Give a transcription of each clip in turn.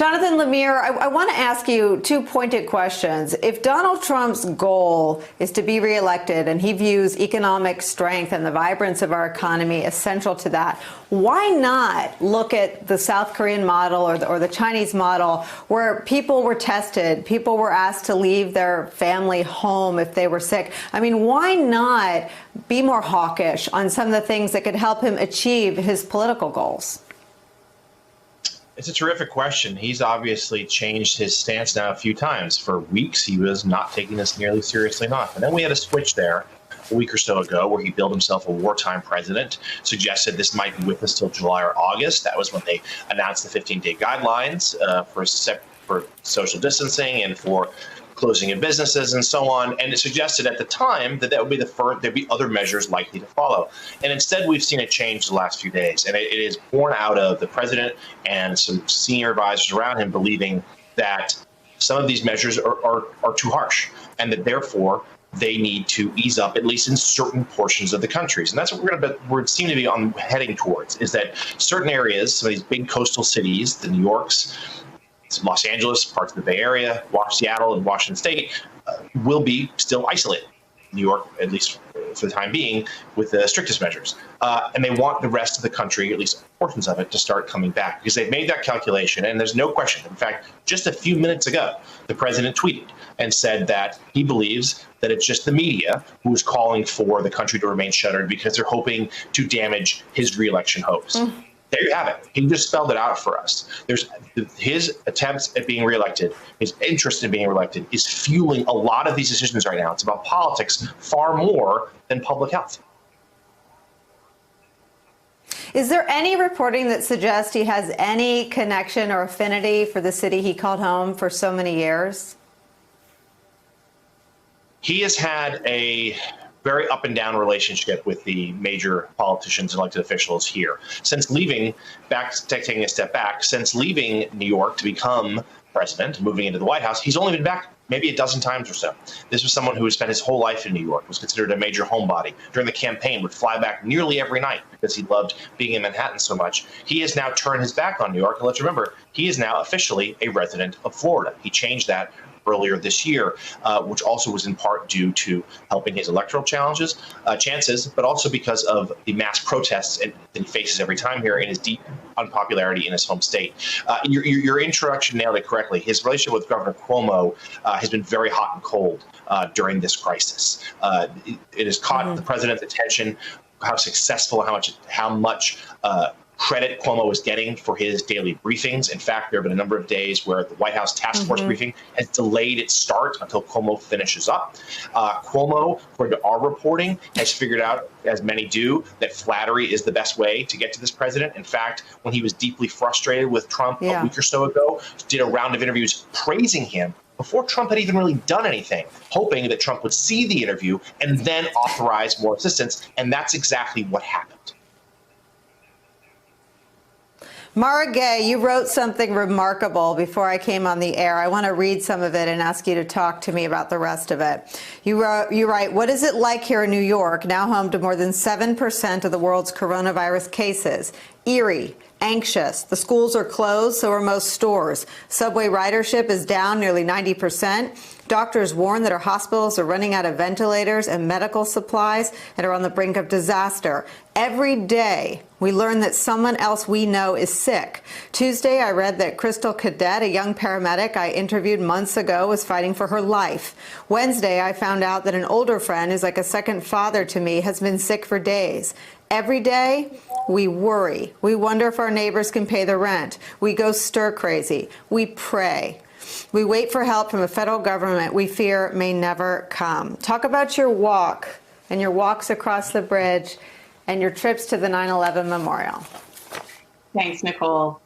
Jonathan Lemire, I want to ask you two pointed questions. If Donald Trump's goal is to be reelected and he views economic strength and the vibrance of our economy essential to that, why not look at the South Korean model or the Chinese model where people were tested, people were asked to leave their family home if they were sick? I mean, why not be more hawkish on some of the things that could help him achieve his political goals? It's a terrific question. He's obviously changed his stance now a few times. For weeks, he was not taking this nearly seriously enough. And then we had a switch there a week or so ago where he billed himself a wartime president, suggested this might be with us till July or August. That was when they announced the 15-day guidelines for social distancing and for closing of businesses and so on. And it suggested at the time that would be there'd be other measures likely to follow. And instead, we've seen a change the last few days. And it is born out of the president and some senior advisors around him believing that some of these measures are too harsh and that therefore they need to ease up, at least in certain portions of the countries. And that's what we seem to be heading towards, is that certain areas, some of these big coastal cities, the New Yorks, Los Angeles, parts of the Bay Area, Seattle, and Washington State will be still isolated. New York, at least for the time being, with the strictest measures. And they want the rest of the country, at least portions of it, to start coming back because they've made that calculation. And there's no question. In fact, just a few minutes ago, the president tweeted and said that he believes that it's just the media who is calling for the country to remain shuttered because they're hoping to damage his reelection hopes. There you have it. He just spelled it out for us. His attempts at being reelected, his interest in being reelected is fueling a lot of these decisions right now. It's about politics far more than public health. Is there any reporting that suggests he has any connection or affinity for the city he called home for so many years? He has had a very up and down relationship with the major politicians and elected officials here. Since leaving, taking a step back, since leaving New York to become president, moving into the White House, he's only been back maybe a dozen times or so. This was someone who had spent his whole life in New York, was considered a major homebody. During the campaign, would fly back nearly every night because he loved being in Manhattan so much. He has now turned his back on New York. And let's remember, he is now officially a resident of Florida. He changed that earlier this year, which also was in part due to helping his electoral chances, but also because of the mass protests that he faces every time here and his deep unpopularity in his home state. Your introduction nailed it correctly. His relationship with Governor Cuomo has been very hot and cold during this crisis. It has caught the president's attention, how successful, how much credit Cuomo is getting for his daily briefings. In fact, there have been a number of days where the White House task force briefing has delayed its start until Cuomo finishes up. Cuomo, according to our reporting, has figured out, as many do, that flattery is the best way to get to this president. In fact, when he was deeply frustrated with Trump a week or so ago, did a round of interviews praising him before Trump had even really done anything, hoping that Trump would see the interview and then authorize more assistance. And that's exactly what happened. Mara Gay, you wrote something remarkable before I came on the air. I want to read some of it and ask you to talk to me about the rest of it. You write, what is it like here in New York, now home to more than 7% of the world's coronavirus cases? Eerie, anxious. The schools are closed, so are most stores. Subway ridership is down nearly 90%. Doctors warn that our hospitals are running out of ventilators and medical supplies and are on the brink of disaster. Every day, we learn that someone else we know is sick. Tuesday, I read that Crystal Cadet, a young paramedic I interviewed months ago, was fighting for her life. Wednesday, I found out that an older friend who's like a second father to me has been sick for days. Every day, we worry. We wonder if our neighbors can pay the rent. We go stir crazy. We pray. We wait for help from a federal government we fear may never come. Talk about your walk and your walks across the bridge and your trips to the 9/11 memorial. Thanks, Nicolle.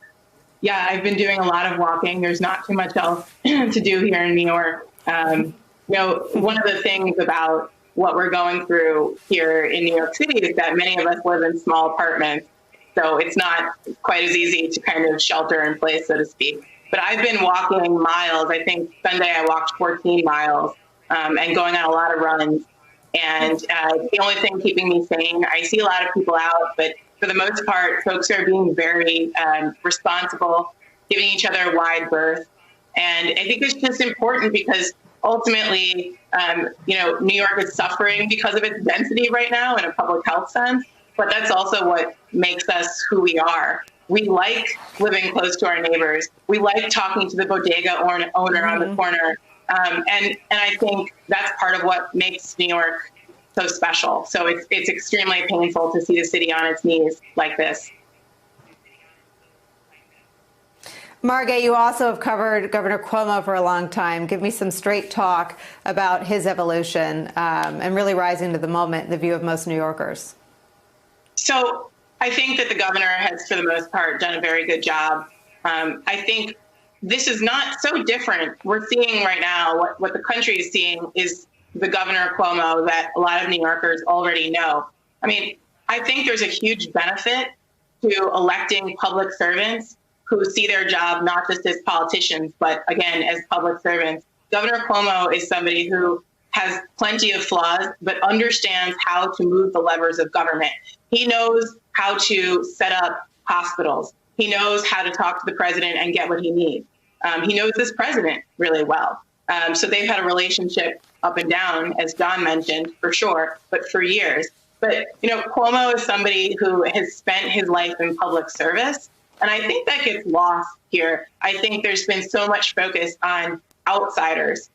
Yeah, I've been doing a lot of walking. There's not too much else to do here in New York. One of the things about what we're going through here in New York City is that many of us live in small apartments. So it's not quite as easy to kind of shelter in place, so to speak. But I've been walking miles. I think Sunday I walked 14 miles and going on a lot of runs. And the only thing keeping me sane, I see a lot of people out, but for the most part, folks are being very responsible. giving each other wide berth. And I think it's just important because ultimately, New York is suffering because of its density right now in a public health sense, but that's also what makes us who we are. We like living close to our neighbors. We like talking to the bodega owner on the corner. And I think that's part of what makes New York so special. So it's extremely painful to see the city on its knees like this. Margaret, you also have covered Governor Cuomo for a long time. Give me some straight talk about his evolution and really rising to the moment in the view of most New Yorkers. So I think that the governor has, for the most part, done a very good job. I think this is not so different. We're seeing right now what the country is seeing is the Governor Cuomo that a lot of New Yorkers already know. I mean, I think there's a huge benefit to electing public servants who see their job not just as politicians, but again, as public servants. Governor Cuomo is somebody who has plenty of flaws, but understands how to move the levers of government. He knows how to set up hospitals. He knows how to talk to the president and get what he needs. He knows this president really well. So they've had a relationship up and down, as Don mentioned, for sure, but for years. But, Cuomo is somebody who has spent his life in public service. And I think that gets lost here. I think there's been so much focus on outsiders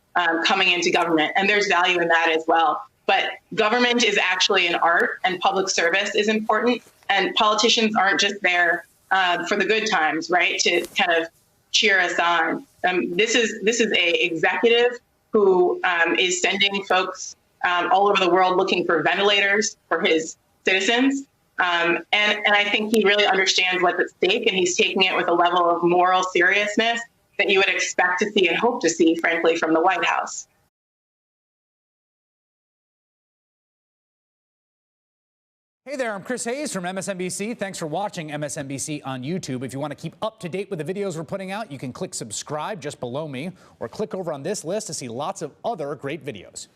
coming into government, and there's value in that as well. But government is actually an art, and public service is important. And politicians aren't just there for the good times, right? To kind of cheer us on. This is a executive who is sending folks all over the world looking for ventilators for his citizens. And I think he really understands what's at stake, and he's taking it with a level of moral seriousness that you would expect to see and hope to see, frankly, from the White House. Hey there, I'm Chris Hayes from MSNBC. Thanks for watching MSNBC on YouTube. If you want to keep up to date with the videos we're putting out, you can click subscribe just below me, or click over on this list to see lots of other great videos.